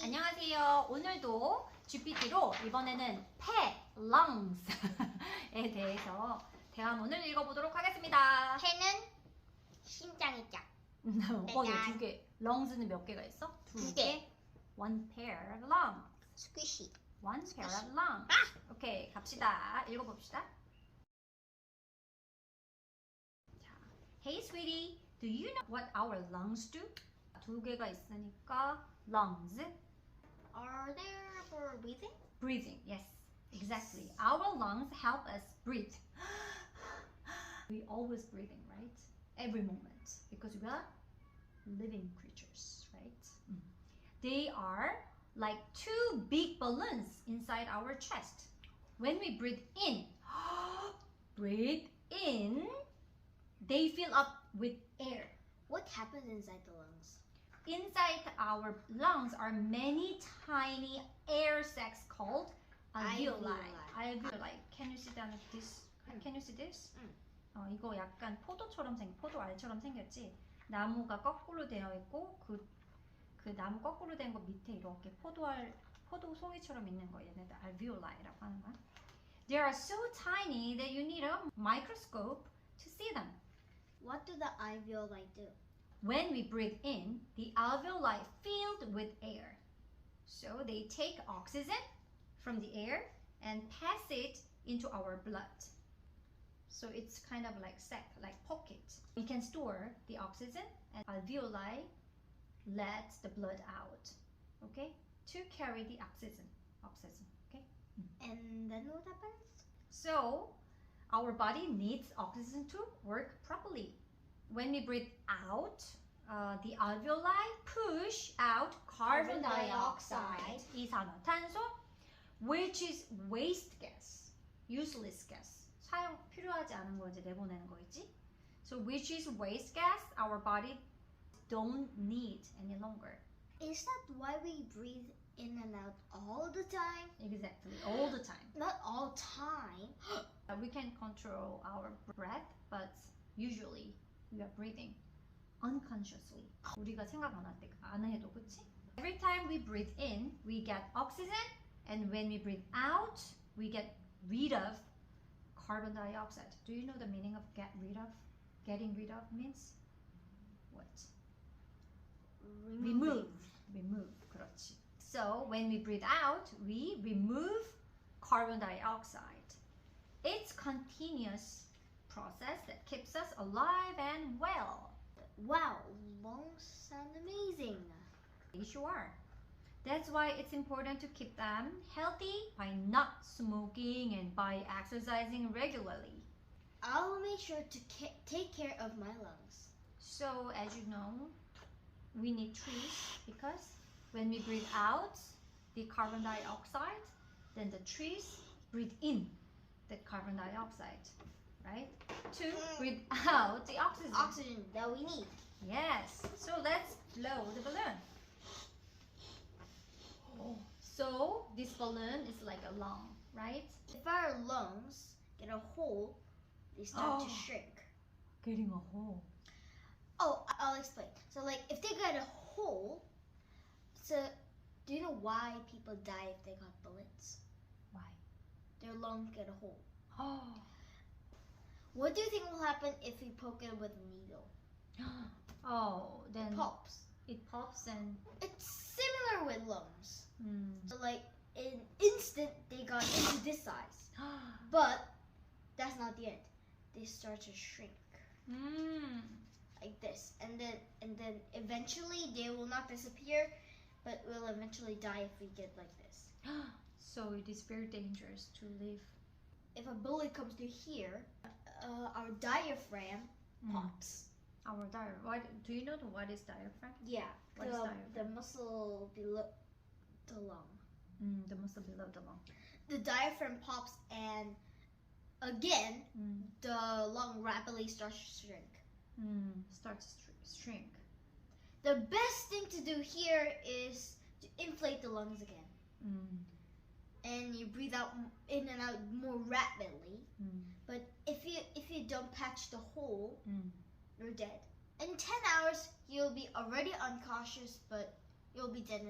안녕하세요. 오늘도 GPT로 이번에는 pet lungs에 대해서 대화문을 읽어보도록 하겠습니다. 폐는 심장이 짝. 두 개. lungs는 몇 개가 있어? 두 개. One pair of lungs. 스퀴시. One pair of lungs. 오케이, 갑시다. 읽어봅시다. 자, Hey sweetie, do you know what our lungs do? 두 개가 있으니까 lungs. Are there for breathing? Breathing, yes, exactly. Our lungs help us breathe. We always breathing, right? Every moment, because we are living creatures, right? They are like two big balloons inside our chest. When we breathe in, they fill up with air. What happens inside the lungs? Inside our lungs are many tiny air sacs called alveoli. Alveoli. Can you see this? Can you see this? 이거 약간 포도알처럼 생겼지. 나무가 거꾸로 되어 있고 그 나무 거꾸로 된 거 밑에 이렇게 포도 송이처럼 있는 거 얘네들 alveoli라고 하는 거야. They are so tiny that you need a microscope to see them. What do the alveoli do? When we breathe in, the alveoli filled with air. So they take oxygen from the air and pass it into our blood. So it's kind of like sac, like pocket. We can store the oxygen and alveoli let the blood out, okay? To carry the oxygen, okay? And then what happens? So our body needs oxygen to work properly. When we breathe out, the alveoli push out carbon dioxide, 이산화탄소, which is waste gas, useless gas. 사용 필요하지 않은 거 이제 내보내는 거 있지? So which is waste gas, our body don't need any longer. Is that why we breathe in and out all the time? Exactly, all the time. Not all time. We can control our breath, but usually we are breathing unconsciously. 우리가 생각 안 해도, 그치? Every time we breathe in, we get oxygen, and when we breathe out, we get rid of carbon dioxide. Do you know the meaning of get rid of? Getting rid of means what? Remove. 그렇지. So when we breathe out, we remove carbon dioxide. It's continuous process that keeps us alive and well. Wow, lungs sound amazing. Yes, you are. That's why it's important to keep them healthy by not smoking and by exercising regularly. I'll make sure to take care of my lungs. So as you know, we need trees because when we breathe out the carbon dioxide, then the trees breathe in the carbon dioxide, right? To breathe out the oxygen. Oxygen that we need. Yes. So let's blow the balloon. So this balloon is like a lung, right? If our lungs get a hole, they start to shrink. Getting a hole. Oh, I'll explain. So like if they get a hole, so do you know why people die if they got bullets? Why? Their lungs get a hole. Oh. What do you think will happen if we poke it with a needle? Oh, then It pops. It pops and It's similar with lungs. So like in instant they got into this size. But that's not the end. They start to shrink like this, and then eventually they will not disappear, but will eventually die if we get like this. So it is very dangerous to live. If a bullet comes to here, our diaphragm pops. Our diaphragm. Do you know what is diaphragm? Yeah, What is diaphragm? the muscle below the lung. The muscle below the lung. The diaphragm pops, and again, the lung rapidly starts to shrink. Starts to shrink. The best thing to do here is to inflate the lungs again. And you breathe out in and out more rapidly. But if you don't patch the hole, you're dead. In 10 hours, you'll be already unconscious, but you'll be dead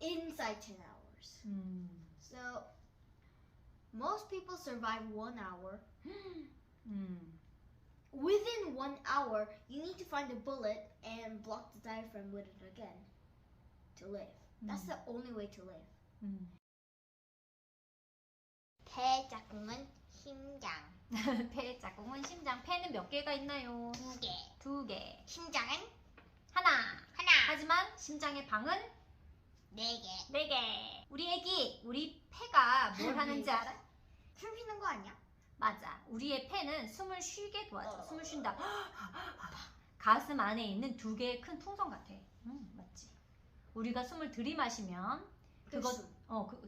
inside 10 hours. So most people survive 1 hour. Within 1 hour, you need to find a bullet and block the diaphragm with it again to live. That's the only way to live. 폐 짝꿍은 심장. 폐 짝꿍은 심장. 폐는 몇 개가 있나요? 2개. 2개. 심장은 하나. 하나. 하지만 심장의 방은 4개. 4개. 우리 애기, 우리 폐가 뭘 하는지 알아? 숨 쉬는 거 아니야? 맞아. 우리의 폐는 숨을 쉬게 도와줘. 숨을 쉰다. 가슴 안에 있는 2개의 큰 풍선 같아. 맞지. 우리가 숨을 들이마시면 들숨.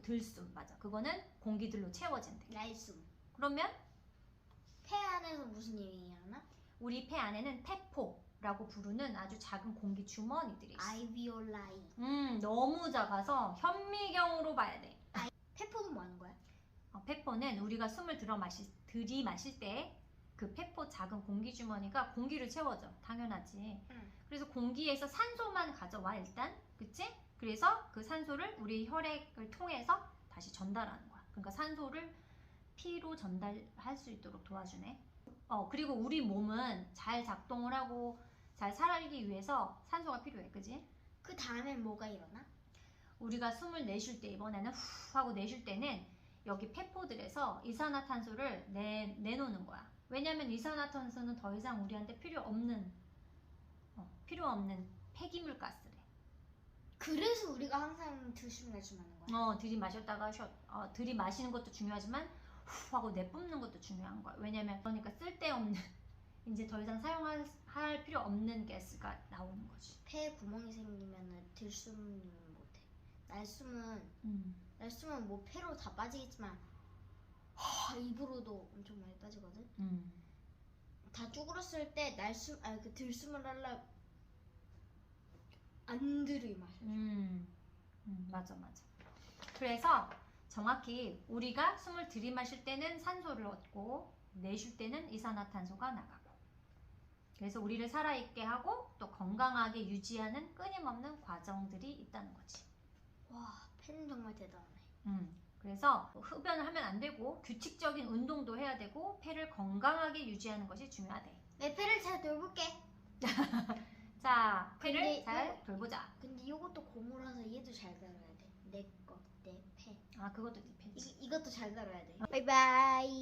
들숨. 맞아. 그거는 공기들로 채워진대. 날숨. 그러면 폐 안에서 무슨 일이 일어나? 우리 폐 안에는 폐포라고 부르는 아주 작은 공기 주머니들이 있어. 알비올라이. 너무 작아서 현미경으로 봐야 돼. 폐포는 뭐 하는 거야? 폐포는 우리가 숨을 들이마실 때 그 폐포 작은 공기 주머니가 공기를 채워줘. 당연하지. 그래서 공기에서 산소만 가져와 일단. 그치? 그래서 그 산소를 우리 혈액을 통해서 다시 전달하는 거야. 그러니까 산소를 피로 전달할 수 있도록 도와주네. 그리고 우리 몸은 잘 작동을 하고 잘 살기 위해서 산소가 필요해. 그지? 그 다음엔 뭐가 일어나? 우리가 숨을 내쉴 때 이번에는 후 하고 내쉴 때는 여기 폐포들에서 이산화탄소를 내놓는 거야. 왜냐면 이산화탄소는 더 이상 우리한테 필요 없는 폐기물 가스래. 그래서 우리가 항상 들숨 날숨 하는 거야? 들이마셨다가 들이마시는 것도 중요하지만 후 하고 내뿜는 것도 중요한 거야. 왜냐면 그러니까 쓸데없는 이제 더 이상 사용할 필요 없는 가스가 나오는 거지. 폐에 구멍이 생기면 들숨은 못해. 날숨은 뭐 폐로 다 빠지겠지만 입으로도 엄청 많이 빠지거든. 다 쭈그렸을 때 그 들숨을 하려 안 들이마셔. 맞아. 그래서 정확히 우리가 숨을 들이마실 때는 산소를 얻고 내쉴 때는 이산화탄소가 나가고, 그래서 우리를 살아있게 하고 또 건강하게 유지하는 끊임없는 과정들이 있다는 거지. 와, 폐는 정말 대단하네. 그래서 흡연을 하면 안 되고 규칙적인 운동도 해야 되고 폐를 건강하게 유지하는 것이 중요하대. 내 폐를 잘 돌볼게. 자, 폐를 근데 잘 돌보자. 근데 이것도 고무라서 얘도 잘 다뤄야 돼. 내 폐. 그것도 네 폐지. 이것도 잘 다뤄야 돼. 바이바이.